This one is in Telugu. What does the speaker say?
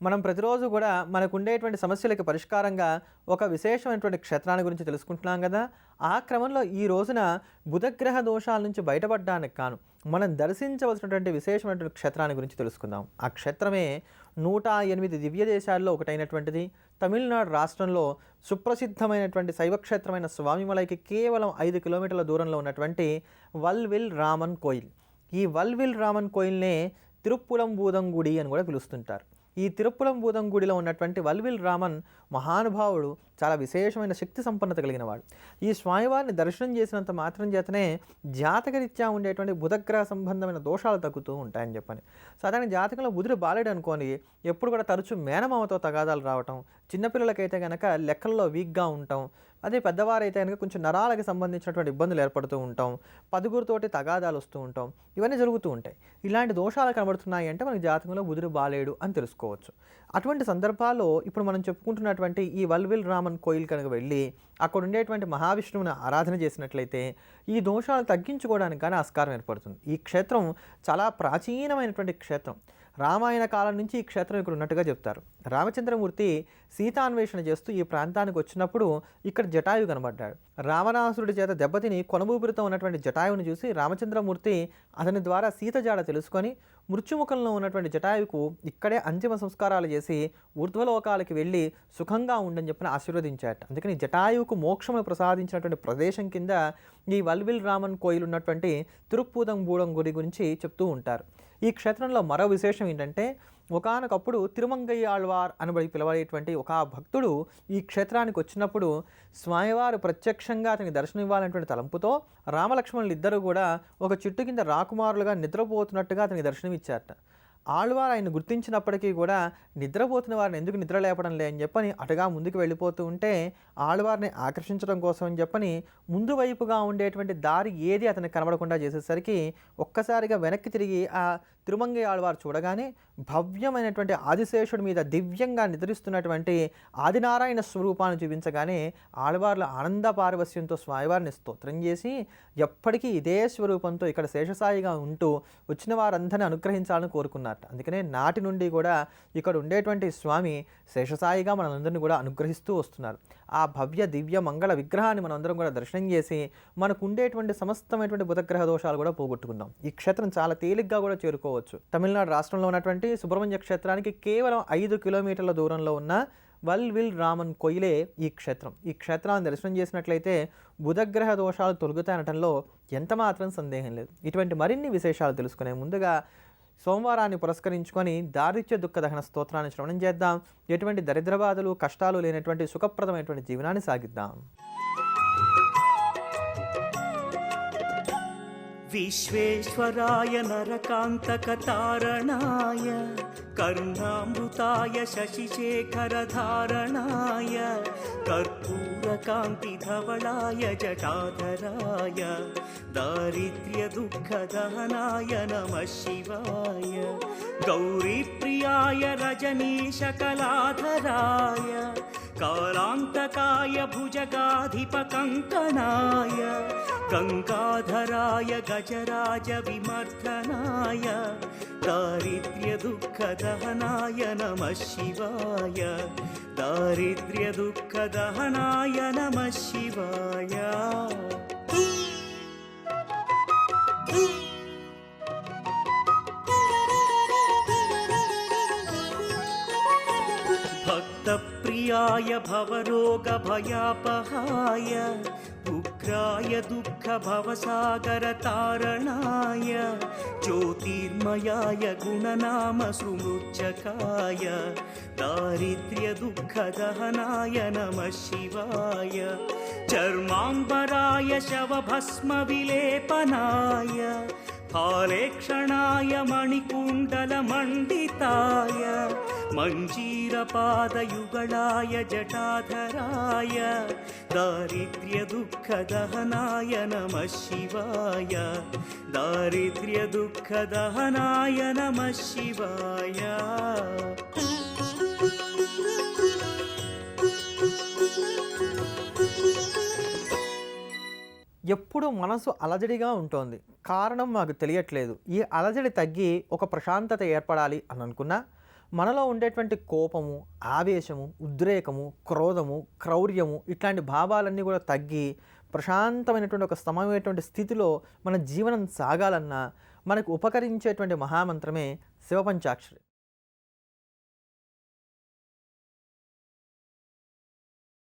మనం ప్రతిరోజు కూడా మనకుండేటువంటి సమస్యలకి పరిష్కారంగా ఒక విశేషమైనటువంటి క్షేత్రాన్ని గురించి తెలుసుకుంటున్నాం కదా. ఆ క్రమంలో ఈ రోజున బుధగ్రహ దోషాల నుంచి బయటపడడానికి కాను మనం దర్శించవలసినటువంటి విశేషమైనటువంటి క్షేత్రాన్ని గురించి తెలుసుకుందాం. ఆ క్షేత్రమే 108 దివ్య దేశాల్లో ఒకటైనటువంటిది. తమిళనాడు రాష్ట్రంలో సుప్రసిద్ధమైనటువంటి శైవక్షేత్రమైన స్వామిమలైకి కేవలం 5 కిలోమీటర్ల దూరంలో ఉన్నటువంటి వల్విల్ రామన్ కోయిల్. ఈ వల్విల్ రామన్ కోయిల్నే తిరుప్పులంబూదం గుడి అని కూడా పిలుస్తుంటారు. ఈ తిరుప్పులంబూదం గుడిలో ఉన్నటువంటి వల్విల్ రామన్ మహానుభావుడు చాలా విశేషమైన శక్తి సంపన్నత కలిగిన వాడు. ఈ స్వామివారిని దర్శనం చేసినంత మాత్రం చేతనే జాతకరీత్యా ఉండేటువంటి బుధగ్రహ సంబంధమైన దోషాలు తగ్గుతూ ఉంటాయని చెప్పని. సాధారణ జాతకంలో బుధుడు బాలేడు అనుకోని ఎప్పుడు కూడా తరచూ మేనమామతో తగాదాలు రావటం, చిన్నపిల్లలకైతే కనుక లెక్కల్లో వీక్గా ఉండటం, అదే పెద్దవారైతే కనుక కొంచెం నరాలకు సంబంధించినటువంటి ఇబ్బందులు ఏర్పడుతూ ఉంటాం, పదుగురితోటి తగాదాలు వస్తూ ఉంటాం, ఇవన్నీ జరుగుతూ ఉంటాయి. ఇలాంటి దోషాలు కనబడుతున్నాయి అంటే మనకి జాతకంలో బుధుడు బాలేడు అని తెలుసుకోవచ్చు. అటువంటి సందర్భాల్లో ఇప్పుడు మనం చెప్పుకుంటున్నటువంటి ఈ వల్విల్ రామన్ కోయిల్ కనుక వెళ్ళి అక్కడ ఉండేటువంటి మహావిష్ణువుని ఆరాధన చేసినట్లయితే ఈ దోషాలు తగ్గించుకోవడానికి కానీ ఆస్కారం ఏర్పడుతుంది. ఈ క్షేత్రం చాలా ప్రాచీనమైనటువంటి క్షేత్రం. రామాయణ కాలం నుంచి ఈ క్షేత్రం ఇక్కడ ఉన్నట్టుగా చెప్తారు. రామచంద్రమూర్తి సీతాన్వేషణ చేస్తూ ఈ ప్రాంతానికి వచ్చినప్పుడు ఇక్కడ జటాయు కనబడ్డాడు. రావణాసురుడి చేత దెబ్బతిని కొనబూపిరితో ఉన్నటువంటి జటాయువుని చూసి రామచంద్రమూర్తి అతని ద్వారా సీత జాడ తెలుసుకొని మృత్యుముఖంలో ఉన్నటువంటి జటాయువుకు ఇక్కడే అంతిమ సంస్కారాలు చేసి ఊర్ధ్వలోకాలకి వెళ్ళి సుఖంగా ఉండని చెప్పని ఆశీర్వదించాట. అందుకని జటాయువుకు మోక్షమును ప్రసాదించినటువంటి ప్రదేశం కింద ఈ వల్విల్ రామన్ కోయిల్ ఉన్నటువంటి తిరుప్పూదంబూడం గుడి గురించి చెప్తూ ఉంటారు. ఈ క్షేత్రంలో మరో విశేషం ఏంటంటే ఒకానొకప్పుడు తిరుమంగయ్య ఆళ్వార్ అని పిలవడేటువంటి ఒక భక్తుడు ఈ క్షేత్రానికి వచ్చినప్పుడు స్వామివారు ప్రత్యక్షంగా అతనికి దర్శనం ఇవ్వాలనేటువంటి తలంపుతో రామలక్ష్మణులు ఇద్దరు కూడా ఒక చెట్టు కింద రాకుమారులుగా నిద్రపోతున్నట్టుగా అతనికి దర్శనం ఇచ్చారట. ఆళ్వార్ ఆయన గుర్తించినప్పటికీ కూడా నిద్రపోతున్న వారిని ఎందుకు నిద్ర లేపడం లే అని చెప్పని అటుగా ముందుకు వెళ్ళిపోతూ ఉంటే ఆళ్వారిని ఆకర్షించడం కోసం అని చెప్పని ముందు వైపుగా ఉండేటువంటి దారి ఏది అతనికి కనబడకుండా చేసేసరికి ఒక్కసారిగా వెనక్కి తిరిగి ఆ తిరుమంగయ్య ఆళ్వారు చూడగానే భవ్యమైనటువంటి ఆదిశేషుడి మీద దివ్యంగా నిద్రిస్తున్నటువంటి ఆదినారాయణ స్వరూపాన్ని చూపించగానే ఆళ్వార్ల ఆనంద పారవస్యంతో స్వామివారిని స్తోత్రం చేసి ఎప్పటికీ ఇదే స్వరూపంతో ఇక్కడ శేషసాయిగా ఉంటూ వచ్చిన వారందరినీ అనుగ్రహించాలని కోరుకున్నారట. అందుకనే నాటి నుండి కూడా ఇక్కడ ఉండేటువంటి స్వామి శేషసాయిగా మనందరినీ కూడా అనుగ్రహిస్తూ వస్తున్నారు. ఆ భవ్య దివ్య మంగళ విగ్రహాన్ని మనందరం కూడా దర్శనం చేసి మనకు ఉండేటువంటి సమస్తమైనటువంటి బుధగ్రహ దోషాలు కూడా పోగొట్టుకుందాం. ఈ క్షేత్రం చాలా తేలిగ్గా కూడా చేరుకోవచ్చు. తమిళనాడు రాష్ట్రంలో ఉన్నటువంటి సుబ్రహ్మణ్య క్షేత్రానికి కేవలం 5 కిలోమీటర్ల దూరంలో ఉన్న వల్విల్ రామన్ కోయిలే ఈ క్షేత్రం. ఈ క్షేత్రాన్ని దర్శనం చేసినట్లయితే బుధగ్రహ దోషాలు తొలగుతాయనటంలో ఎంత మాత్రం సందేహం లేదు. ఇటువంటి మరిన్ని విశేషాలు తెలుసుకునే ముందుగా సోమవారాన్ని పురస్కరించుకొని దారిద్ర్య దుఃఖ దహన స్తోత్రాన్ని శ్రవణం చేద్దాం. ఎటువంటి దరిద్ర బాధలు కష్టాలు లేనటువంటి సుఖప్రదమైనటువంటి జీవనాన్ని సాగిద్దాం. విశ్వేశ్వరాయ నరకాంతకతారణాయ కరుణామృతాయ శశిశేఖరధారణాయ కర్పూరకాంతిధవళాయ జటాధరాయ దారిద్ర్యదుఃఖదహనాయ నమః శివాయ గౌరీప్రియాయ రజనీశకలాధరాయ కాలాంతకాయ భుజగాధిపకంకణాయ గంగాధరాయ గజరాజ విమర్దనాయ దారిద్ర్యదుఃఖదహనాయ నమః శివాయ దారిద్ర్యదుఃఖదహనాయ నమః శివాయ. భక్తప్రియాయ భవరోగభయాపహాయ ఉగ్రాయ దుఃఖభవసాగరతారణాయ జ్యోతిర్మయాయ గుణనామ సుమృచ్చకాయ దారిద్ర్యదుఃఖదహనాయ నమః శివాయ చర్మాంబరాయ శవభస్మవిలేపనాయ फालेक्षणाय मणिकुण्डलमण्डिताय मञ्जीरपादयुगलाय जटाधराय दारिद्र्यदुःखदहनाय नमः शिवाय दारिद्र्यदुःखदहनाय नमः शिवाय. ఎప్పుడు మనసు అలజడిగా ఉంటుంది, కారణం మాకు తెలియట్లేదు. ఈ అలజడి తగ్గి ఒక ప్రశాంతత ఏర్పడాలి అని అనుకున్నా మనలో ఉండేటువంటి కోపము, ఆవేశము, ఉద్రేకము, క్రోధము, క్రౌర్యము ఇట్లాంటి భావాలన్నీ కూడా తగ్గి ప్రశాంతమైనటువంటి ఒక సమమైనటువంటి స్థితిలో మన జీవనం సాగాలన్నా మనకు ఉపకరించేటువంటి మహామంత్రమే శివపంచాక్షరి.